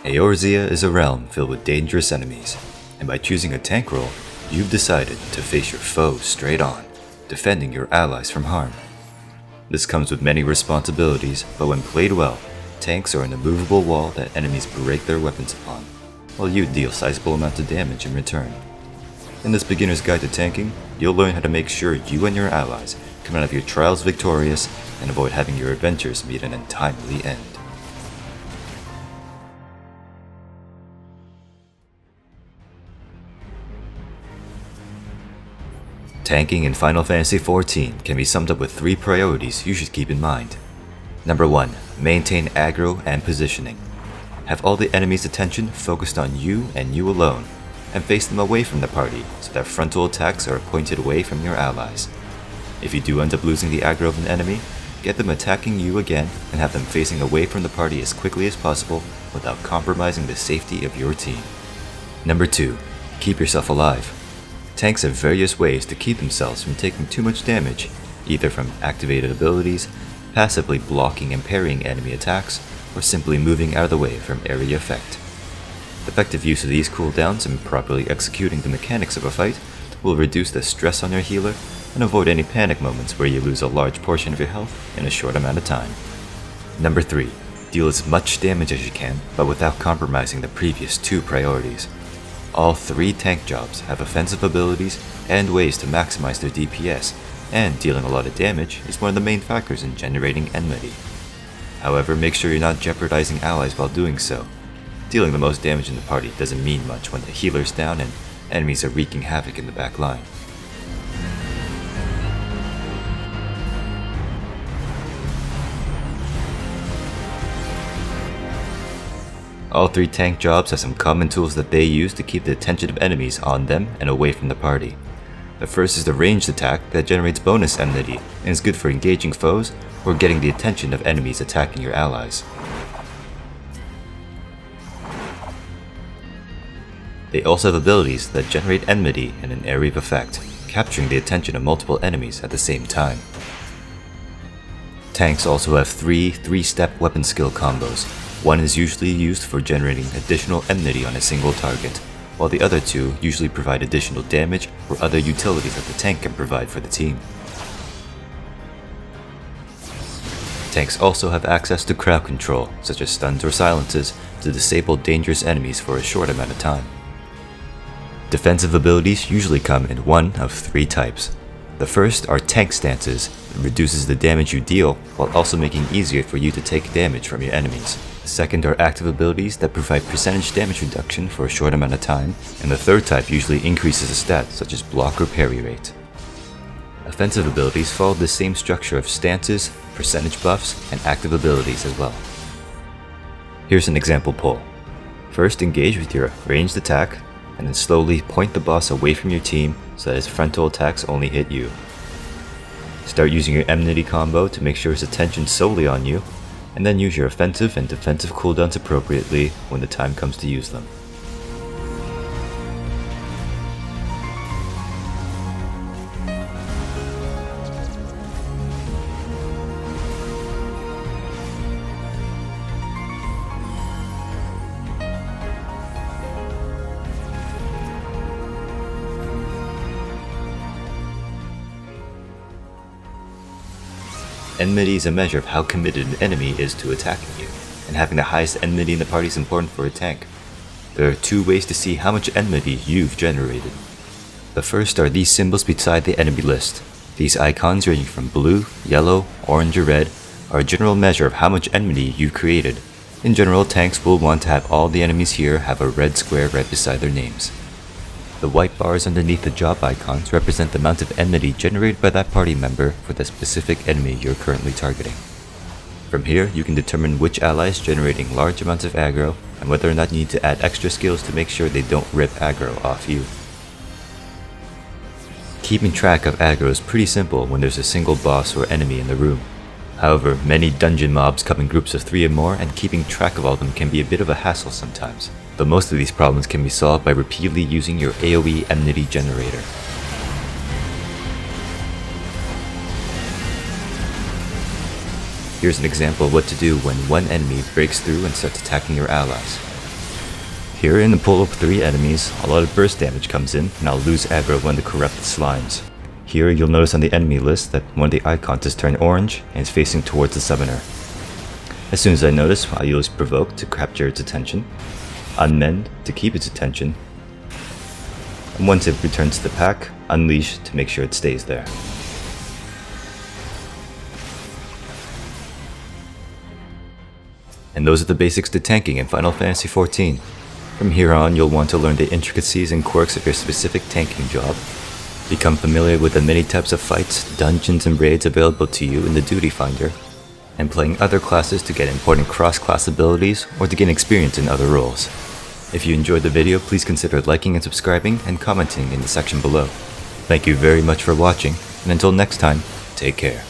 Eorzea is a realm filled with dangerous enemies, and by choosing a tank role, you've decided to face your foes straight on, defending your allies from harm. This comes with many responsibilities, but when played well, tanks are an immovable wall that enemies break their weapons upon, while you deal sizable amounts of damage in return. In this beginner's guide to tanking, you'll learn how to make sure you and your allies come out of your trials victorious and avoid having your adventures meet an untimely end. Tanking in Final Fantasy XIV can be summed up with 3 priorities you should keep in mind. Number 1. Maintain aggro and positioning. Have all the enemy's attention focused on you and you alone, and face them away from the party so that frontal attacks are pointed away from your allies. If you do end up losing the aggro of an enemy, get them attacking you again and have them facing away from the party as quickly as possible without compromising the safety of your team. Number 2. Keep yourself alive. Tanks have various ways to keep themselves from taking too much damage, either from activated abilities, passively blocking and parrying enemy attacks, or simply moving out of the way from area effect. Effective use of these cooldowns and properly executing the mechanics of a fight will reduce the stress on your healer and avoid any panic moments where you lose a large portion of your health in a short amount of time. Number 3. Deal as much damage as you can, but without compromising the previous 2 priorities. All 3 tank jobs have offensive abilities and ways to maximize their DPS, and dealing a lot of damage is one of the main factors in generating Enmity. However, make sure you're not jeopardizing allies while doing so. Dealing the most damage in the party doesn't mean much when the healer's down and enemies are wreaking havoc in the back line. All 3 tank jobs have some common tools that they use to keep the attention of enemies on them and away from the party. The first is the ranged attack that generates bonus enmity and is good for engaging foes or getting the attention of enemies attacking your allies. They also have abilities that generate enmity in an area of effect, capturing the attention of multiple enemies at the same time. Tanks also have 3 3-step weapon skill combos. One is usually used for generating additional enmity on a single target, while the other 2 usually provide additional damage or other utilities that the tank can provide for the team. Tanks also have access to crowd control, such as stuns or silences, to disable dangerous enemies for a short amount of time. Defensive abilities usually come in one of 3 types. The first are tank stances, that reduces the damage you deal while also making it easier for you to take damage from your enemies. The second are active abilities that provide percentage damage reduction for a short amount of time, and the third type usually increases a stat such as block or parry rate. Offensive abilities follow the same structure of stances, percentage buffs, and active abilities as well. Here's an example pull. First engage with your ranged attack, and then slowly point the boss away from your team so that his frontal attacks only hit you. Start using your enmity combo to make sure his attention's solely on you, and then use your offensive and defensive cooldowns appropriately when the time comes to use them. Enmity is a measure of how committed an enemy is to attacking you, and having the highest enmity in the party is important for a tank. There are 2 ways to see how much enmity you've generated. The first are these symbols beside the enemy list. These icons ranging from blue, yellow, orange, or red are a general measure of how much enmity you've created. In general, tanks will want to have all the enemies here have a red square right beside their names. The white bars underneath the job icons represent the amount of enmity generated by that party member for the specific enemy you're currently targeting. From here, you can determine which ally is generating large amounts of aggro and whether or not you need to add extra skills to make sure they don't rip aggro off you. Keeping track of aggro is pretty simple when there's a single boss or enemy in the room. However, many dungeon mobs come in groups of 3 or more, and keeping track of all of them can be a bit of a hassle sometimes. But most of these problems can be solved by repeatedly using your AoE enmity generator. Here's an example of what to do when one enemy breaks through and starts attacking your allies. Here in the pool of 3 enemies, a lot of burst damage comes in, and I'll lose aggro when the corrupted slimes. Here you'll notice on the enemy list that one of the icons has turned orange and is facing towards the summoner. As soon as I notice, I'll use Provoke to capture its attention, Unmend to keep its attention, and once it returns to the pack, Unleash to make sure it stays there. And those are the basics to tanking in Final Fantasy XIV. From here on, you'll want to learn the intricacies and quirks of your specific tanking job, become familiar with the many types of fights, dungeons, and raids available to you in the Duty Finder, and playing other classes to get important cross-class abilities or to gain experience in other roles. If you enjoyed the video, please consider liking and subscribing and commenting in the section below. Thank you very much for watching, and until next time, take care.